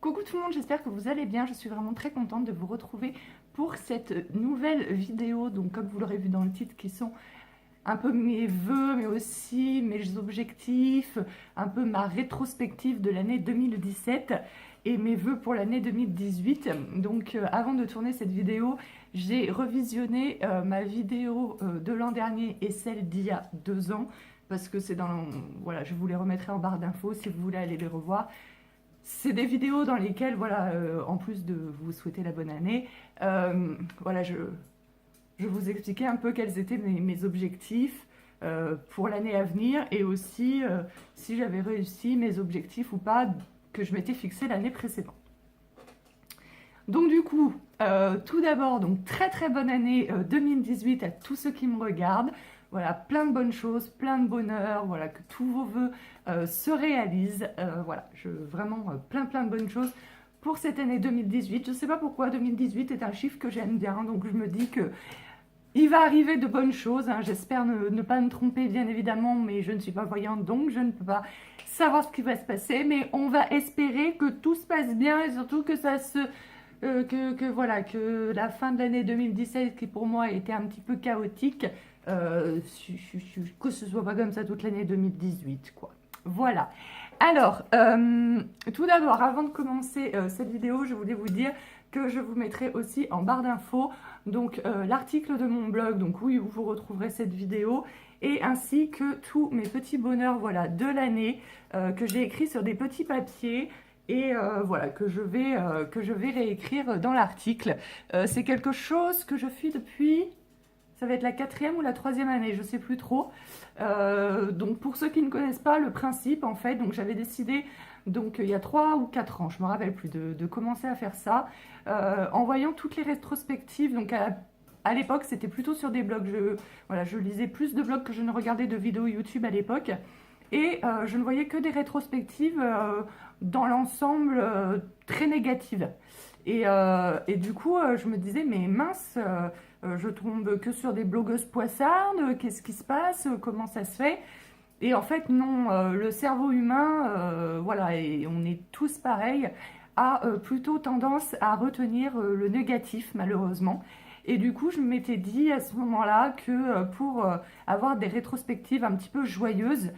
Coucou tout le monde, j'espère que vous allez bien. Je suis vraiment très contente de vous retrouver pour cette nouvelle vidéo. Donc comme vous l'aurez vu dans le titre, qui sont un peu mes vœux, mais aussi mes objectifs, un peu ma rétrospective de l'année 2017 et mes vœux pour l'année 2018. Donc avant de tourner cette vidéo, j'ai revisionné ma vidéo de l'an dernier et celle d'il y a 2 ans, parce que c'est dans... Voilà, je vous les remettrai en barre d'infos si vous voulez aller les revoir. C'est des vidéos dans lesquelles, voilà, en plus de vous souhaiter la bonne année, voilà, je vous expliquais un peu quels étaient mes objectifs pour l'année à venir, et aussi si j'avais réussi mes objectifs ou pas que je m'étais fixé l'année précédente. Donc du coup, tout d'abord, donc très bonne année 2018 à tous ceux qui me regardent. Voilà, plein de bonnes choses, plein de bonheur, voilà, que tous vos vœux se réalisent. Voilà, vraiment plein de bonnes choses pour cette année 2018. Je ne sais pas pourquoi 2018 est un chiffre que j'aime bien, donc je me dis que il va arriver de bonnes choses, hein. J'espère ne pas me tromper, bien évidemment, mais je ne suis pas voyante, donc je ne peux pas savoir ce qui va se passer. Mais on va espérer que tout se passe bien et surtout que ça se... voilà, que la fin de l'année 2017, qui pour moi était un petit peu chaotique, que ce soit pas comme ça toute l'année 2018, quoi. Voilà. Alors, tout d'abord, avant de commencer cette vidéo, je voulais vous dire que je vous mettrai aussi en barre d'infos donc l'article de mon blog, donc où vous retrouverez cette vidéo, et ainsi que tous mes petits bonheurs, voilà, de l'année que j'ai écrit sur des petits papiers. Et voilà, que je vais réécrire dans l'article. C'est quelque chose que je fais depuis, ça va être la 4e ou la 3e année, je ne sais plus trop. Donc pour ceux qui ne connaissent pas le principe, en fait, donc j'avais décidé, donc il y a 3 ou 4 ans, je ne me rappelle plus, de commencer à faire ça, en voyant toutes les rétrospectives. Donc à l'époque, c'était plutôt sur des blogs. Voilà, je lisais plus de blogs que je ne regardais de vidéos YouTube à l'époque. Et je ne voyais que des rétrospectives dans l'ensemble très négatives. Et du coup, je me disais, mais mince, je tombe que sur des blogueuses poissardes, qu'est-ce qui se passe, comment ça se fait? Et en fait, non, le cerveau humain, voilà, et on est tous pareils, a plutôt tendance à retenir le négatif, malheureusement. Et du coup, je m'étais dit à ce moment-là que pour avoir des rétrospectives un petit peu joyeuses,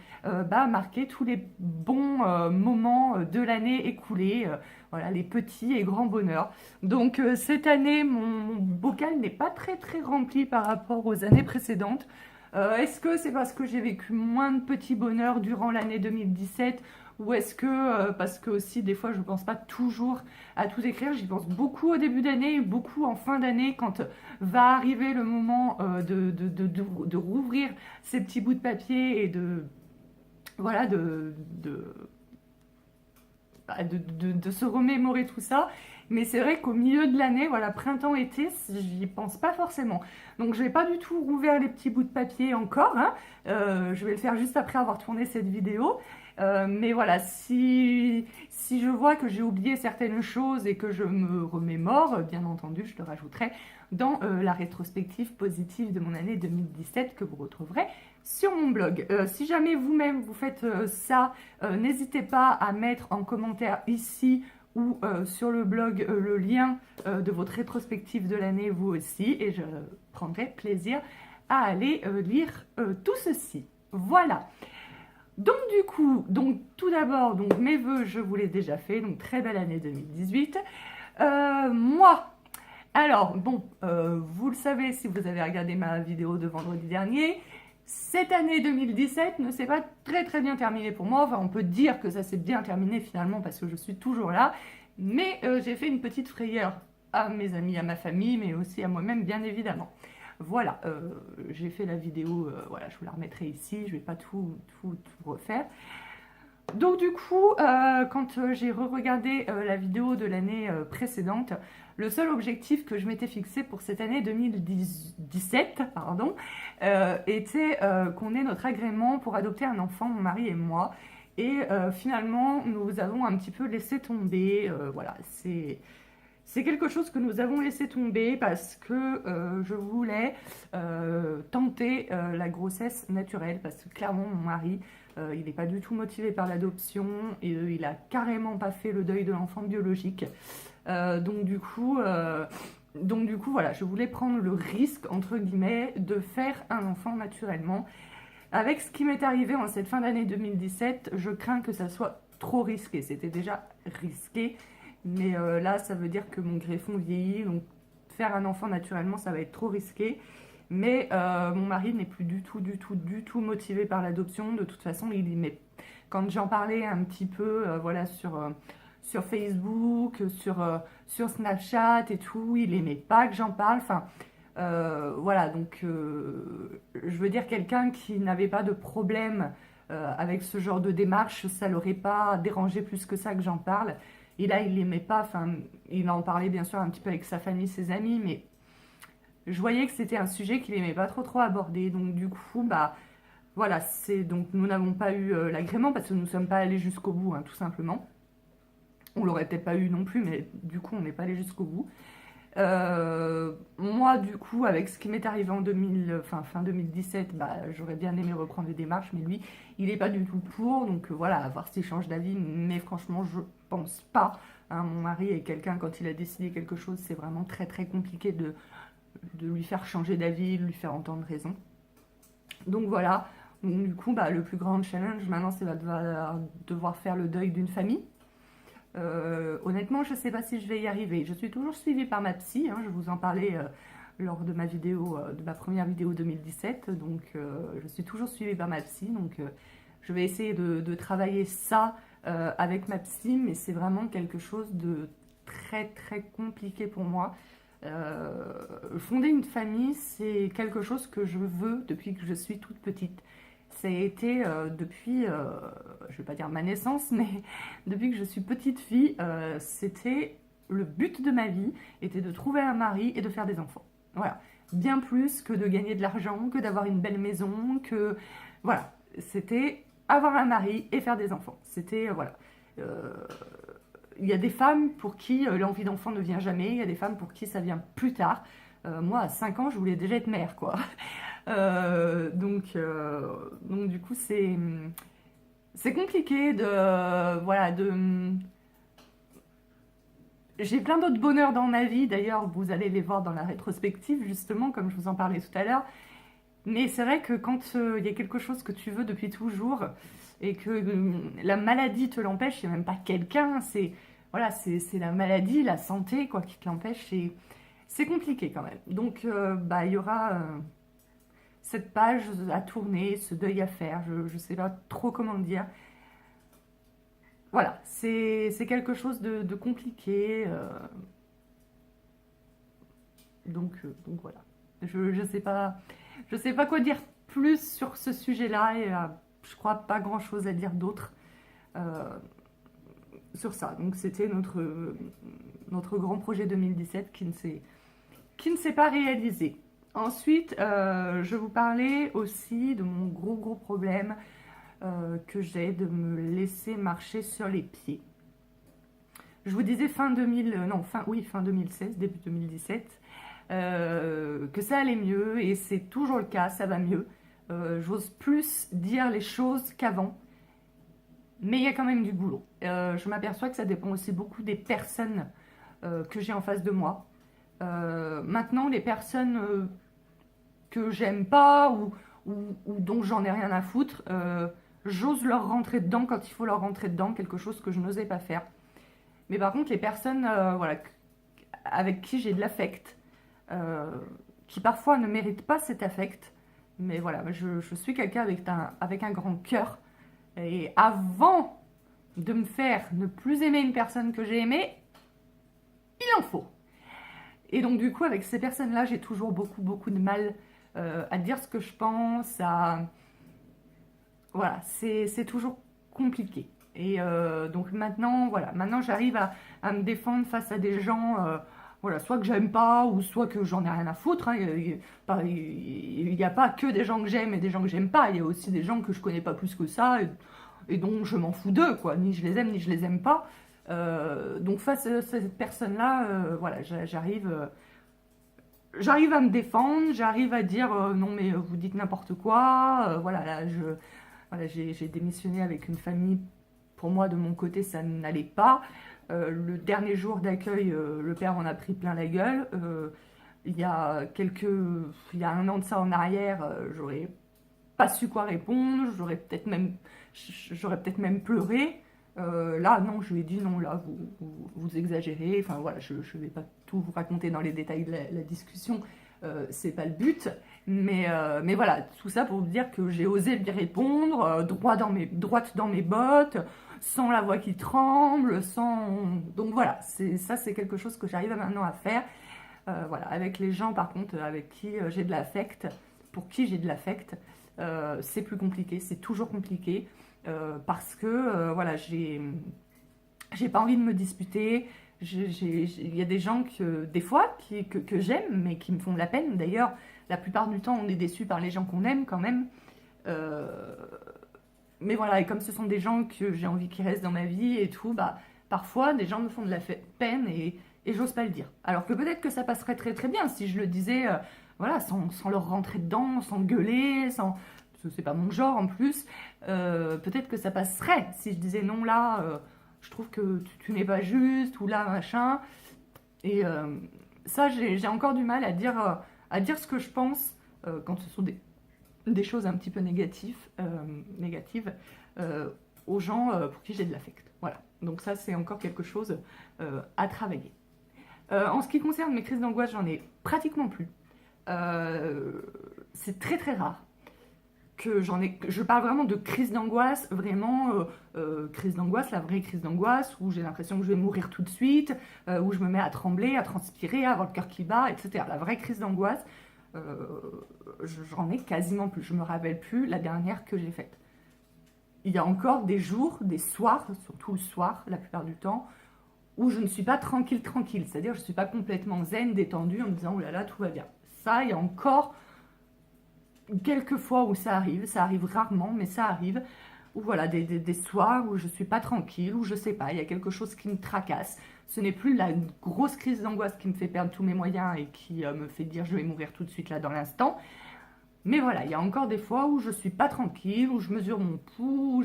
marquer tous les bons moments de l'année écoulée, voilà, les petits et grands bonheurs. Donc cette année, mon bocal n'est pas très rempli par rapport aux années précédentes. Est-ce que c'est parce que j'ai vécu moins de petits bonheurs durant l'année 2017, ou est-ce que, parce que aussi des fois je ne pense pas toujours à tout écrire, j'y pense beaucoup au début d'année, beaucoup en fin d'année, quand va arriver le moment de rouvrir ces petits bouts de papier et voilà, de se remémorer tout ça. Mais c'est vrai qu'au milieu de l'année, voilà, printemps-été, j'y pense pas forcément. Donc je n'ai pas du tout rouvert les petits bouts de papier encore, hein. Je vais le faire juste après avoir tourné cette vidéo. Mais voilà, si je vois que j'ai oublié certaines choses et que je me remémore, bien entendu, je le rajouterai dans la rétrospective positive de mon année 2017 que vous retrouverez sur mon blog. Si jamais vous-même vous faites ça, n'hésitez pas à mettre en commentaire ici ou sur le blog le lien de votre rétrospective de l'année, vous aussi, et je prendrai plaisir à aller lire tout ceci. Voilà. Donc du coup, donc tout d'abord, donc mes vœux, je vous l'ai déjà fait, donc très belle année 2018. Moi, alors bon, vous le savez si vous avez regardé ma vidéo de vendredi dernier, cette année 2017 ne s'est pas très bien terminée pour moi. Enfin, on peut dire que ça s'est bien terminé finalement parce que je suis toujours là, mais j'ai fait une petite frayeur à mes amis, à ma famille, mais aussi à moi-même, bien évidemment. Voilà, j'ai fait la vidéo, voilà, je vous la remettrai ici, je ne vais pas tout refaire. Donc du coup, quand j'ai re-regardé la vidéo de l'année précédente, le seul objectif que je m'étais fixé pour cette année 2017, pardon, était qu'on ait notre agrément pour adopter un enfant, mon mari et moi. Et finalement, nous avons un petit peu laissé tomber, voilà, c'est quelque chose que nous avons laissé tomber parce que je voulais tenter la grossesse naturelle. Parce que clairement, mon mari, il n'est pas du tout motivé par l'adoption et il a carrément pas fait le deuil de l'enfant biologique. Donc du coup, voilà, je voulais prendre le risque, entre guillemets, de faire un enfant naturellement. Avec ce qui m'est arrivé en cette fin d'année 2017, je crains que ça soit trop risqué. C'était déjà risqué. Mais là, ça veut dire que mon greffon vieillit, donc faire un enfant naturellement, ça va être trop risqué. Mais mon mari n'est plus du tout motivé par l'adoption. De toute façon, il y met. Quand j'en parlais un petit peu, voilà, sur Facebook, sur Snapchat et tout, il aimait pas que j'en parle. Enfin, voilà, donc je veux dire, quelqu'un qui n'avait pas de problème avec ce genre de démarche, ça l'aurait pas dérangé plus que ça que j'en parle. Et là, il l'aimait pas, enfin, il en parlait bien sûr un petit peu avec sa famille, ses amis, mais je voyais que c'était un sujet qu'il aimait pas trop aborder. Donc du coup, bah voilà, donc nous n'avons pas eu l'agrément parce que nous ne sommes pas allés jusqu'au bout, hein, tout simplement. On l'aurait peut-être pas eu non plus, mais du coup, on n'est pas allé jusqu'au bout. Moi, du coup, avec ce qui m'est arrivé en fin 2017, bah, j'aurais bien aimé reprendre les démarches, mais lui, il n'est pas du tout pour. Donc voilà, à voir s'il change d'avis. Mais franchement, je pense pas. Hein, mon mari est quelqu'un, quand il a décidé quelque chose, c'est vraiment très très compliqué de lui faire changer d'avis, de lui faire entendre raison. Donc voilà. Donc, du coup, bah, le plus grand challenge maintenant, c'est de devoir faire le deuil d'une famille. Honnêtement, je ne sais pas si je vais y arriver. Je suis toujours suivie par ma psy, hein, je vous en parlais lors de ma première vidéo 2017, donc je suis toujours suivie par ma psy, donc je vais essayer de travailler ça avec ma psy, mais c'est vraiment quelque chose de très très compliqué pour moi. Fonder une famille, c'est quelque chose que je veux depuis que je suis toute petite. Ça a été depuis, je ne vais pas dire ma naissance, mais depuis que je suis petite fille, c'était le but de ma vie, était de trouver un mari et de faire des enfants. Voilà, bien plus que de gagner de l'argent, que d'avoir une belle maison, que voilà, c'était avoir un mari et faire des enfants. C'était voilà. Il y a des femmes pour qui l'envie d'enfant ne vient jamais, il y a des femmes pour qui ça vient plus tard. Moi, à 5 ans, je voulais déjà être mère, quoi. Donc du coup, c'est compliqué voilà, j'ai plein d'autres bonheurs dans ma vie, d'ailleurs, vous allez les voir dans la rétrospective, justement, comme je vous en parlais tout à l'heure. Mais c'est vrai que quand il y a quelque chose que tu veux depuis toujours et que la maladie te l'empêche, il n'y a même pas quelqu'un, voilà, c'est la maladie, la santé, quoi, qui te l'empêche, c'est compliqué quand même. Donc, bah, il y aura cette page à tourner, ce deuil à faire, je ne sais pas trop comment dire. Voilà, c'est quelque chose de compliqué. Donc voilà. Je sais pas quoi dire plus sur ce sujet-là et je crois pas grand-chose à dire d'autre sur ça. Donc c'était notre grand projet 2017 qui ne s'est pas réalisé. Ensuite, je vous parlais aussi de mon gros problème que j'ai de me laisser marcher sur les pieds. Je vous disais fin 2016, début 2017, que ça allait mieux et c'est toujours le cas, ça va mieux. J'ose plus dire les choses qu'avant, mais il y a quand même du boulot. Je m'aperçois que ça dépend aussi beaucoup des personnes que j'ai en face de moi. Maintenant, les personnes que j'aime pas ou dont j'en ai rien à foutre, j'ose leur rentrer dedans quand il faut leur rentrer dedans, quelque chose que je n'osais pas faire. Mais par contre, les personnes voilà, avec qui j'ai de l'affect, qui parfois ne méritent pas cet affect, mais voilà, je suis quelqu'un avec un grand cœur. Et avant de me faire ne plus aimer une personne que j'ai aimée, il en faut. Et donc du coup, avec ces personnes-là, j'ai toujours beaucoup de mal à dire ce que je pense, voilà, c'est toujours compliqué. Et donc maintenant, voilà, maintenant j'arrive à me défendre face à des gens, voilà, soit que j'aime pas, ou soit que j'en ai rien à foutre. Hein. Il n'y a pas que des gens que j'aime et des gens que j'aime pas, il y a aussi des gens que je connais pas plus que ça, et dont je m'en fous d'eux, quoi. Ni je les aime, ni je les aime pas. Donc face à cette personne-là, voilà, j'arrive à me défendre, j'arrive à dire non mais vous dites n'importe quoi, voilà, là, voilà, j'ai démissionné avec une famille, pour moi de mon côté ça n'allait pas. Le dernier jour d'accueil, le père en a pris plein la gueule. Il y a 1 an de ça en arrière, j'aurais pas su quoi répondre, j'aurais peut-être même pleuré. Là, non, je lui ai dit non, là, vous exagérez. Enfin voilà, je ne vais pas tout vous raconter dans les détails de la discussion, c'est pas le but. Mais voilà, tout ça pour vous dire que j'ai osé lui répondre, droite dans mes bottes, sans la voix qui tremble, sans. Donc voilà, ça c'est quelque chose que j'arrive maintenant à faire. Voilà, avec les gens par contre avec qui j'ai de l'affect, pour qui j'ai de l'affect, c'est plus compliqué, c'est toujours compliqué. Parce que voilà, j'ai pas envie de me disputer. Il y a des gens des fois que j'aime, mais qui me font de la peine. D'ailleurs, la plupart du temps, on est déçu par les gens qu'on aime quand même. Mais voilà, et comme ce sont des gens que j'ai envie qu'ils restent dans ma vie et tout, bah, parfois, des gens me font de la peine et j'ose pas le dire. Alors que peut-être que ça passerait très très bien si je le disais, voilà, sans leur rentrer dedans, sans gueuler, sans. C'est pas mon genre en plus, peut-être que ça passerait si je disais non là, je trouve que tu n'es pas juste, ou là machin, et ça j'ai encore du mal à dire ce que je pense quand ce sont des choses un petit peu négatives aux gens pour qui j'ai de l'affect. Voilà, donc ça c'est encore quelque chose à travailler. En ce qui concerne mes crises d'angoisse, j'en ai pratiquement plus. C'est très très rare que je parle vraiment de crise d'angoisse, vraiment crise d'angoisse, la vraie crise d'angoisse, où j'ai l'impression que je vais mourir tout de suite, où je me mets à trembler, à transpirer, à avoir le cœur qui bat, etc. La vraie crise d'angoisse, j'en ai quasiment plus. Je me rappelle plus la dernière que j'ai faite. Il y a encore des jours, des soirs, surtout le soir, la plupart du temps, où je ne suis pas tranquille, c'est-à-dire je ne suis pas complètement zen, détendue, en me disant « Oh là là, tout va bien ». Ça, il y a encore quelques fois où ça arrive rarement, mais ça arrive, où voilà, des soirs où je ne suis pas tranquille, où je ne sais pas, il y a quelque chose qui me tracasse. Ce n'est plus la grosse crise d'angoisse qui me fait perdre tous mes moyens et qui me fait dire « Je vais mourir tout de suite là dans l'instant ». Mais voilà, il y a encore des fois où je ne suis pas tranquille, où je mesure mon pouls,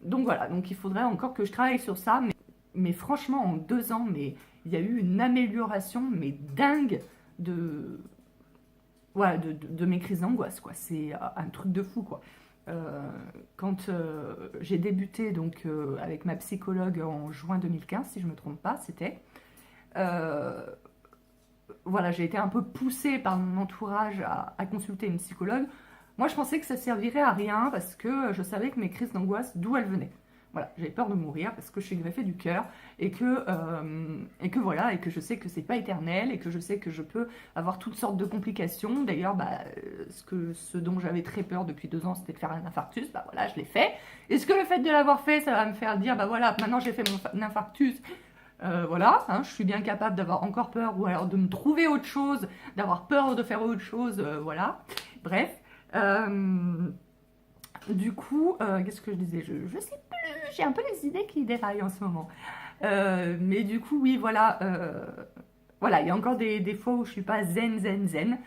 donc voilà, donc il faudrait encore que je travaille sur ça, mais franchement, en 2 ans, mais il y a eu une amélioration, mais dingue, voilà, de mes crises d'angoisse, quoi. C'est un truc de fou, quoi. Quand j'ai débuté donc, avec ma psychologue en juin 2015, si je ne me trompe pas, c'était... voilà, j'ai été un peu poussée par mon entourage à consulter une psychologue. Moi, je pensais que ça servirait à rien parce que je savais que mes crises d'angoisse, d'où elles venaient. Voilà, j'avais peur de mourir parce que je suis greffée du cœur et que voilà, et que je sais que c'est pas éternel et que je sais que je peux avoir toutes sortes de complications. D'ailleurs, bah, ce dont j'avais très peur depuis 2 ans, c'était de faire un infarctus. Bah voilà, je l'ai fait. Est-ce que le fait de l'avoir fait, ça va me faire dire, bah voilà, maintenant j'ai fait mon infarctus, voilà, hein, je suis bien capable d'avoir encore peur ou alors de me trouver autre chose, d'avoir peur de faire autre chose, voilà. Bref. Du coup, qu'est-ce que je disais? Je sais plus, j'ai un peu les idées qui déraillent en ce moment. Mais du coup, oui, voilà. Voilà, il y a encore des fois où je suis pas zen.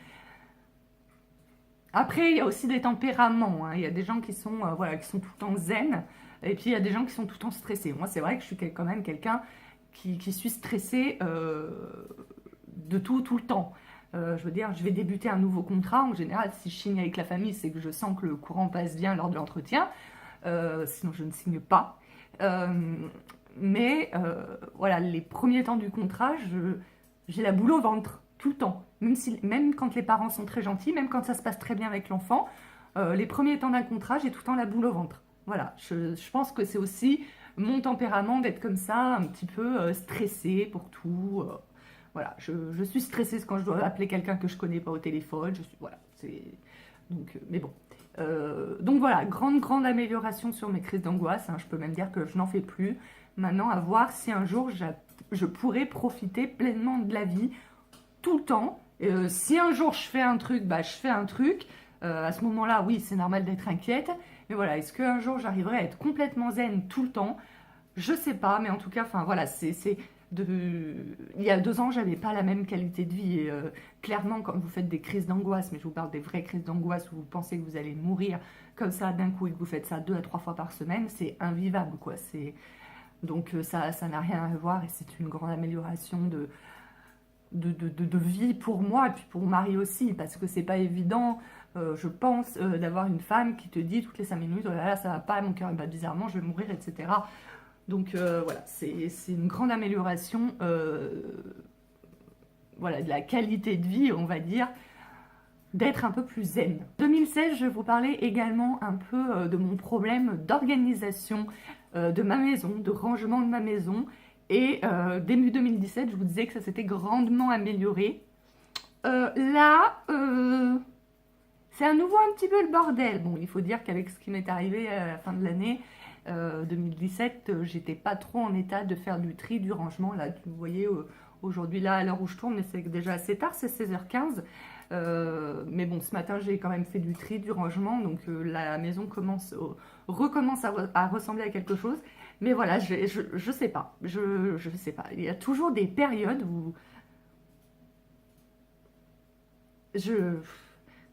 Après, il y a aussi des tempéraments, hein. Il y a des gens qui sont, voilà, qui sont tout le temps zen. Et puis, il y a des gens qui sont tout le temps stressés. Moi, c'est vrai que je suis quand même quelqu'un qui suis stressée de tout le temps. Je veux dire, je vais débuter un nouveau contrat. En général, si je signe avec la famille, c'est que je sens que le courant passe bien lors de l'entretien. Sinon, je ne signe pas. Mais voilà, les premiers temps du contrat, j'ai la boule au ventre, tout le temps. Même quand les parents sont très gentils, même quand ça se passe très bien avec l'enfant, les premiers temps d'un contrat, j'ai tout le temps la boule au ventre. Voilà, je pense que c'est aussi mon tempérament d'être comme ça, un petit peu stressée pour tout. Voilà, je suis stressée quand je dois appeler quelqu'un que je connais pas au téléphone. Voilà, donc, mais bon. Donc voilà, grande amélioration sur mes crises d'angoisse, hein. Je peux même dire que je n'en fais plus. Maintenant, à voir si un jour je pourrais profiter pleinement de la vie tout le temps. Si un jour je fais un truc, bah je fais un truc. À ce moment-là, oui, c'est normal d'être inquiète. Mais voilà, est-ce qu'un jour j'arriverai à être complètement zen tout le temps? Je sais pas, mais en tout cas, enfin voilà, il y a 2 ans, j'avais pas la même qualité de vie. Et, clairement, quand vous faites des crises d'angoisse, mais je vous parle des vraies crises d'angoisse où vous pensez que vous allez mourir comme ça d'un coup et que vous faites ça 2 à 3 fois par semaine, c'est invivable, quoi. Donc ça n'a rien à voir et c'est une grande amélioration de vie pour moi et puis pour mon mari aussi, parce que c'est pas évident, je pense, d'avoir une femme qui te dit toutes les 5 minutes, oh là là, ça va pas, mon cœur bat bizarrement, je vais mourir, etc. Donc voilà, c'est une grande amélioration, voilà, de la qualité de vie, on va dire, d'être un peu plus zen. 2016, je vais vous parler également un peu de mon problème d'organisation de ma maison, de rangement de ma maison. Et début 2017, je vous disais que ça s'était grandement amélioré. Là, c'est à nouveau un petit peu le bordel. Bon, il faut dire qu'avec ce qui m'est arrivé à la fin de l'année 2017, j'étais pas trop en état de faire du tri, du rangement. Là, vous voyez, aujourd'hui, là, à l'heure où je tourne, mais c'est déjà assez tard, c'est 16h15. Mais bon, ce matin, j'ai quand même fait du tri, du rangement, donc la maison recommence à ressembler à quelque chose. Mais voilà, je sais pas, je sais pas. Il y a toujours des périodes où je,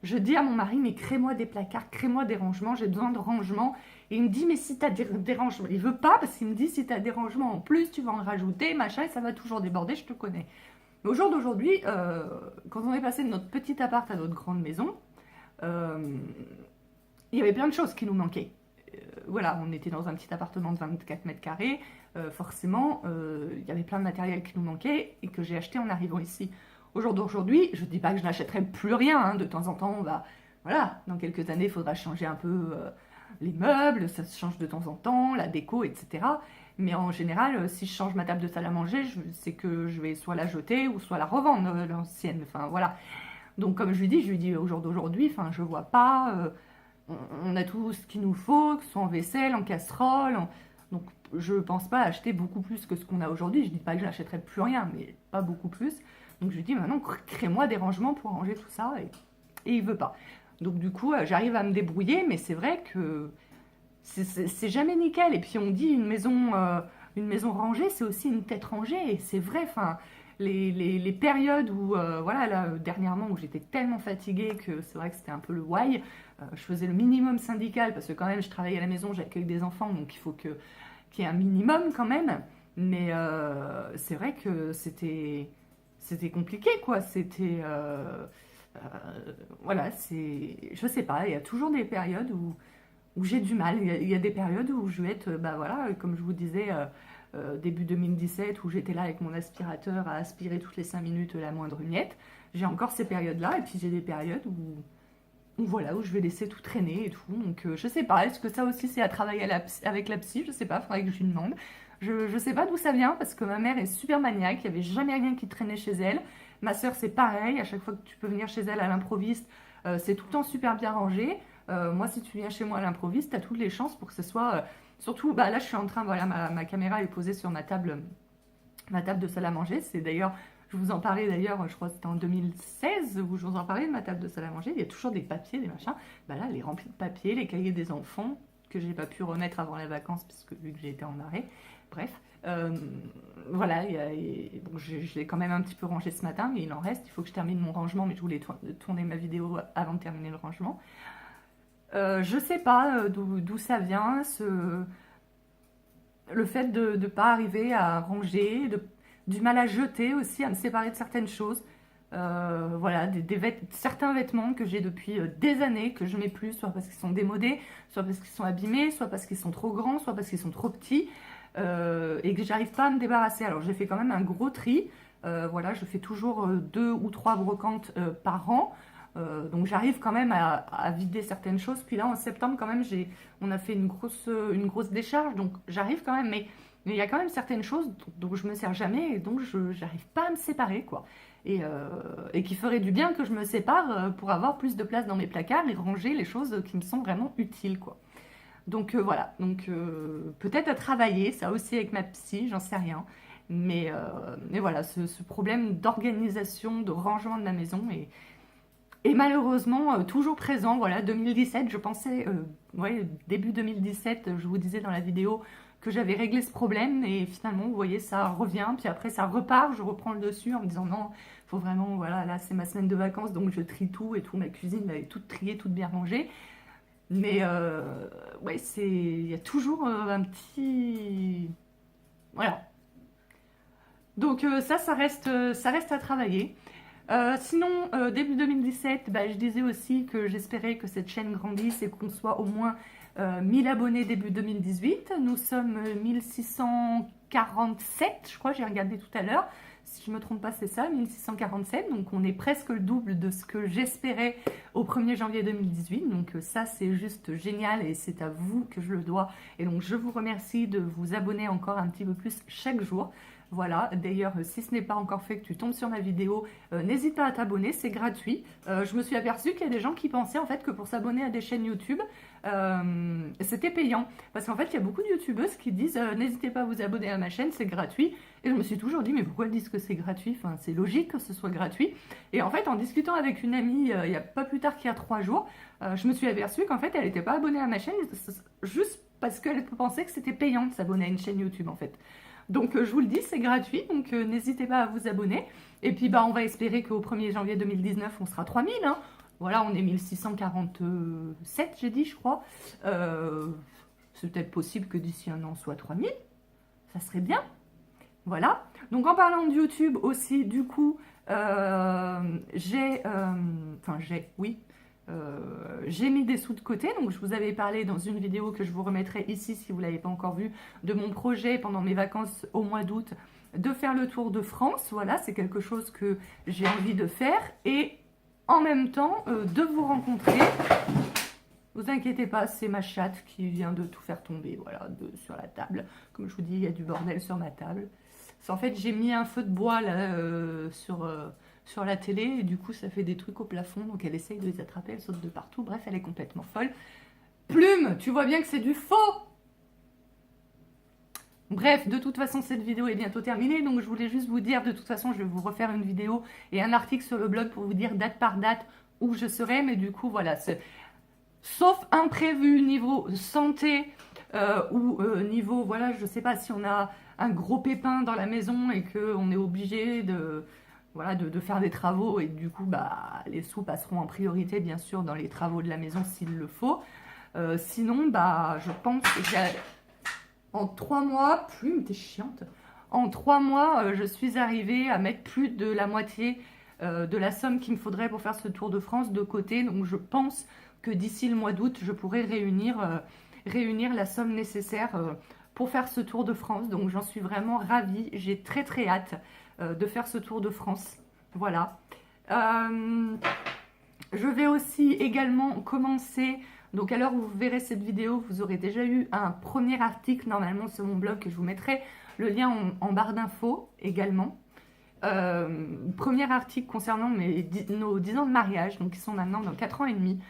je dis à mon mari, mais crée-moi des placards, crée-moi des rangements, j'ai besoin de rangements. Et il me dit, mais si tu as des rangements, il veut pas parce qu'il me dit, si tu as des rangements en plus, tu vas en rajouter, machin, et ça va toujours déborder, je te connais. Mais au jour d'aujourd'hui, quand on est passé de notre petit appart à notre grande maison, euh, il y avait plein de choses qui nous manquaient. Voilà, on était dans un petit appartement de 24 mètres carrés, forcément, il y avait plein de matériel qui nous manquait et que j'ai acheté en arrivant ici. Au jour d'aujourd'hui, je ne dis pas que je n'achèterai plus rien, hein, de temps en temps, on va, voilà, dans quelques années, il faudra changer un peu les meubles, ça se change de temps en temps, la déco, etc. Mais en général, si je change ma table de salle à manger, c'est que je vais soit la jeter ou soit la revendre, l'ancienne, enfin voilà. Donc comme je lui dis au jour d'aujourd'hui, enfin je vois pas, on a tout ce qu'il nous faut, que ce soit en vaisselle, en casserole, donc je pense pas acheter beaucoup plus que ce qu'on a aujourd'hui. Je dis pas que je n'achèterai plus rien, mais pas beaucoup plus. Donc je lui dis maintenant crée-moi des rangements pour ranger tout ça et il veut pas. Donc du coup j'arrive à me débrouiller, mais c'est vrai que c'est jamais nickel. Et puis on dit une maison rangée, c'est aussi une tête rangée. Et c'est vrai, enfin, les périodes où, voilà, là, dernièrement, où j'étais tellement fatiguée que c'est vrai que c'était un peu le why. Je faisais le minimum syndical parce que quand même, je travaille à la maison, j'accueille des enfants, donc il faut qu'il y ait un minimum quand même. Mais c'est vrai que c'était compliqué, quoi. Euh, voilà, je sais pas, il y a toujours des périodes où j'ai du mal. Il y a des périodes où je vais être, bah voilà, comme je vous disais, début 2017, où j'étais là avec mon aspirateur à aspirer toutes les 5 minutes la moindre miette. J'ai encore ces périodes-là, et puis j'ai des périodes où, voilà, où je vais laisser tout traîner et tout. Donc je sais pas, est-ce que ça aussi c'est à travailler avec la psy? Je sais pas, faudrait que je lui demande. Je sais pas d'où ça vient, parce que ma mère est super maniaque, il n'y avait jamais rien qui traînait chez elle. Ma soeur c'est pareil, à chaque fois que tu peux venir chez elle à l'improviste, c'est tout le temps super bien rangé. Moi, si tu viens chez moi à l'improviste, tu as toutes les chances pour que ce soit. Surtout, bah, là, je suis en train, voilà, ma caméra est posée sur ma table de salle à manger. C'est d'ailleurs, je vous en parlais d'ailleurs, je crois que c'était en 2016 où je vous en parlais de ma table de salle à manger. Il y a toujours des papiers, des machins. Bah là, elle est remplie de papiers, les cahiers des enfants que j'ai pas pu remettre avant les vacances, puisque vu que j'ai été en arrêt. Bref. Voilà, bon, je l'ai quand même un petit peu rangé ce matin, mais il en reste. Il faut que je termine mon rangement, mais je voulais tourner ma vidéo avant de terminer le rangement. Je sais pas d'où ça vient, le fait de ne pas arriver à ranger, du mal à jeter aussi, à me séparer de certaines choses. Voilà, certains vêtements que j'ai depuis des années, que je mets plus, soit parce qu'ils sont démodés, soit parce qu'ils sont abîmés, soit parce qu'ils sont trop grands, soit parce qu'ils sont trop petits, et que j'arrive pas à me débarrasser. Alors j'ai fait quand même un gros tri. Voilà, je fais toujours 2 ou 3 brocantes par an. Donc j'arrive quand même à vider certaines choses. Puis là en septembre quand même on a fait une grosse décharge, donc j'arrive quand même, mais il y a quand même certaines choses dont je me sers jamais et donc je n'arrive pas à me séparer, quoi. Et qui ferait du bien que je me sépare pour avoir plus de place dans mes placards et ranger les choses qui me sont vraiment utiles, quoi. Donc voilà, donc peut-être à travailler, ça aussi avec ma psy, j'en sais rien. Mais voilà, ce problème d'organisation, de rangement de la maison est malheureusement toujours présent. Voilà, 2017, je pensais, ouais, début 2017, je vous disais dans la vidéo que j'avais réglé ce problème et finalement, vous voyez, ça revient, puis après ça repart, je reprends le dessus en me disant non, faut vraiment, voilà, là c'est ma semaine de vacances, donc je trie tout et tout, ma cuisine, elle est toute triée, toute bien rangée. Mais ouais, il y a toujours un petit... Voilà. Donc ça reste à travailler. Sinon, début 2017, bah, je disais aussi que j'espérais que cette chaîne grandisse et qu'on soit au moins 1000 abonnés début 2018. Nous sommes 1647, je crois, j'ai regardé tout à l'heure. Si je ne me trompe pas, c'est ça, 1647. Donc on est presque le double de ce que j'espérais au 1er janvier 2018. Donc ça, c'est juste génial et c'est à vous que je le dois. Et donc je vous remercie de vous abonner encore un petit peu plus chaque jour. Voilà, d'ailleurs, si ce n'est pas encore fait, que tu tombes sur ma vidéo, n'hésite pas à t'abonner, c'est gratuit. Je me suis aperçue qu'il y a des gens qui pensaient en fait que pour s'abonner à des chaînes YouTube, c'était payant. Parce qu'en fait, il y a beaucoup de youtubeuses qui disent n'hésitez pas à vous abonner à ma chaîne, c'est gratuit. Et je me suis toujours dit, mais pourquoi elles disent que c'est gratuit? Enfin, c'est logique que ce soit gratuit. Et en fait, en discutant avec une amie, il n'y a pas plus tard qu'il y a 3 jours, je me suis aperçue qu'en fait, elle n'était pas abonnée à ma chaîne juste parce qu'elle pensait que c'était payant de s'abonner à une chaîne YouTube en fait. Donc je vous le dis, c'est gratuit, donc n'hésitez pas à vous abonner. Et puis bah, on va espérer qu'au 1er janvier 2019, on sera 3000. Hein. Voilà, on est 1647, j'ai dit, je crois. C'est peut-être possible que d'ici un an, soit 3000. Ça serait bien. Voilà. Donc en parlant de YouTube aussi, du coup, j'ai mis des sous de côté, donc je vous avais parlé dans une vidéo que je vous remettrai ici si vous ne l'avez pas encore vue, de mon projet pendant mes vacances au mois d'août, de faire le tour de France. Voilà, c'est quelque chose que j'ai envie de faire et en même temps de vous rencontrer. Vous inquiétez pas, c'est ma chatte qui vient de tout faire tomber, voilà, sur la table. Comme je vous dis, il y a du bordel sur ma table. En fait, j'ai mis un feu de bois là sur la télé et du coup ça fait des trucs au plafond, donc elle essaye de les attraper, elle saute de partout, bref elle est complètement folle. Plume, tu vois bien que c'est du faux. Bref, de toute façon cette vidéo est bientôt terminée, donc je voulais juste vous dire, de toute façon je vais vous refaire une vidéo et un article sur le blog pour vous dire date par date où je serai, mais du coup voilà, sauf imprévu niveau santé ou niveau, voilà, je sais pas si on a un gros pépin dans la maison et qu'on est obligé de... Voilà, de faire des travaux et du coup bah, les sous passeront en priorité bien sûr dans les travaux de la maison s'il le faut. Sinon bah, je pense que en 3 mois, Plume, t'es chiante. En 3 mois, je suis arrivée à mettre plus de la moitié de la somme qu'il me faudrait pour faire ce Tour de France de côté. Donc je pense que d'ici le mois d'août, je pourrai réunir la somme nécessaire pour faire ce Tour de France. Donc j'en suis vraiment ravie. J'ai très très hâte de faire ce Tour de France. Voilà. Je vais aussi également commencer, donc à l'heure où vous verrez cette vidéo, vous aurez déjà eu un premier article normalement sur mon blog que je vous mettrai le lien en barre d'infos également. Premier article concernant nos 10 ans de mariage, donc qui sont maintenant dans 4 ans et demi.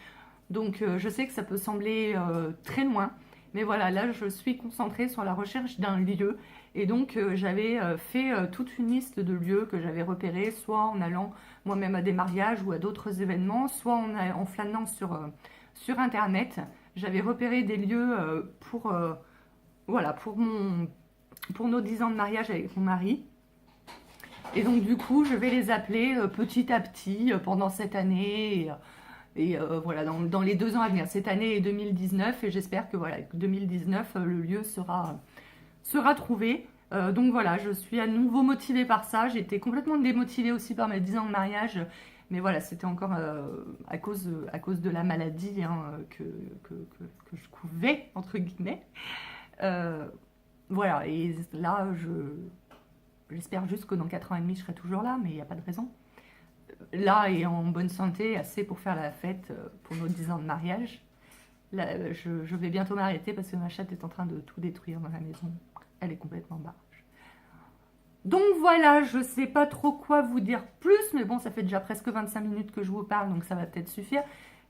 Donc je sais que ça peut sembler très loin, mais voilà, là je suis concentrée sur la recherche d'un lieu. Et donc j'avais fait toute une liste de lieux que j'avais repérés, soit en allant moi-même à des mariages ou à d'autres événements, soit en flânant sur Internet. J'avais repéré des lieux voilà, pour nos 10 ans de mariage avec mon mari. Et donc du coup, je vais les appeler petit à petit pendant cette année et voilà, dans les 2 ans à venir, cette année et 2019. Et j'espère que voilà, 2019, le lieu sera trouvé. Donc voilà, je suis à nouveau motivée par ça. J'étais complètement démotivée aussi par mes 10 ans de mariage. Mais voilà, c'était encore à cause de la maladie hein, que je couvais, entre guillemets. Voilà, et là, j'espère juste que dans 4 ans et demi, je serai toujours là, mais il n'y a pas de raison. Là, et en bonne santé, assez pour faire la fête pour nos 10 ans de mariage. Là, je vais bientôt m'arrêter parce que ma chatte est en train de tout détruire dans la maison. Elle est complètement barge. Donc voilà, je sais pas trop quoi vous dire plus, mais bon, ça fait déjà presque 25 minutes que je vous parle, donc ça va peut-être suffire.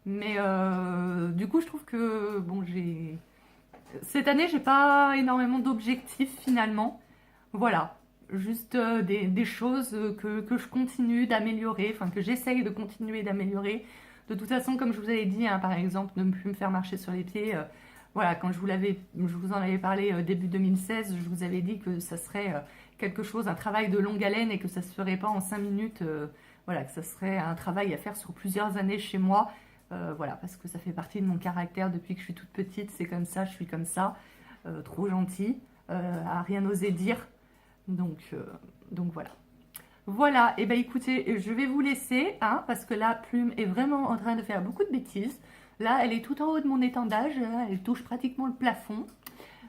Mais du coup, je trouve que, bon, cette année, j'ai pas énormément d'objectifs finalement. Voilà, juste des choses que je continue d'améliorer, enfin que j'essaye de continuer d'améliorer. De toute façon, comme je vous avais dit, hein, par exemple, de ne plus me faire marcher sur les pieds voilà, quand je vous en avais parlé début 2016, je vous avais dit que ça serait quelque chose, un travail de longue haleine et que ça se ferait pas en 5 minutes, voilà, que ça serait un travail à faire sur plusieurs années chez moi, voilà, parce que ça fait partie de mon caractère depuis que je suis toute petite, c'est comme ça, je suis comme ça, trop gentille, à rien oser dire, donc voilà. Voilà, et ben écoutez, je vais vous laisser, hein, parce que la plume est vraiment en train de faire beaucoup de bêtises. Là, elle est tout en haut de mon étendage, hein, elle touche pratiquement le plafond.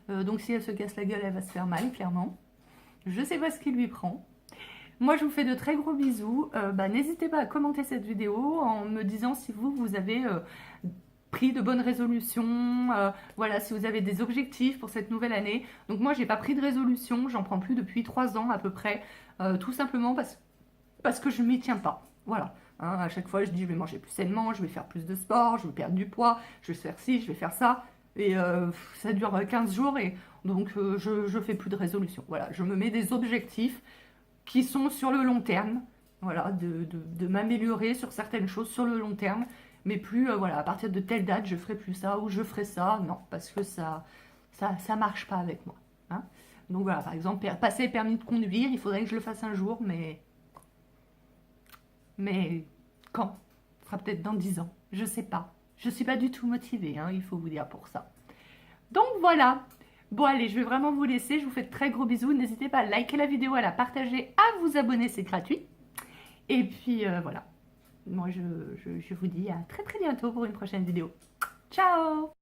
Donc si elle se casse la gueule, elle va se faire mal, clairement. Je sais pas ce qui lui prend. Moi, je vous fais de très gros bisous. N'hésitez pas à commenter cette vidéo en me disant si vous avez pris de bonnes résolutions, voilà, si vous avez des objectifs pour cette nouvelle année. Donc moi, j'ai pas pris de résolution, j'en prends plus depuis 3 ans à peu près, tout simplement parce que je m'y tiens pas. Voilà. Hein, à chaque fois, je dis je vais manger plus sainement, je vais faire plus de sport, je vais perdre du poids, je vais faire ci, je vais faire ça. Et ça dure 15 jours et donc je fais plus de résolution. Voilà, je me mets des objectifs qui sont sur le long terme. Voilà, de m'améliorer sur certaines choses sur le long terme. Mais plus, voilà, à partir de telle date, je ferai plus ça ou je ferai ça. Non, parce que ça marche pas avec moi. Hein. Donc voilà, par exemple, passer le permis de conduire, il faudrait que je le fasse un jour, mais quand? Ce sera peut-être dans 10 ans, je sais pas. Je suis pas du tout motivée, hein, il faut vous dire pour ça. Donc voilà. Bon allez, je vais vraiment vous laisser, je vous fais de très gros bisous. N'hésitez pas à liker la vidéo, à la partager, à vous abonner, c'est gratuit. Et puis voilà. Moi je vous dis à très très bientôt pour une prochaine vidéo. Ciao!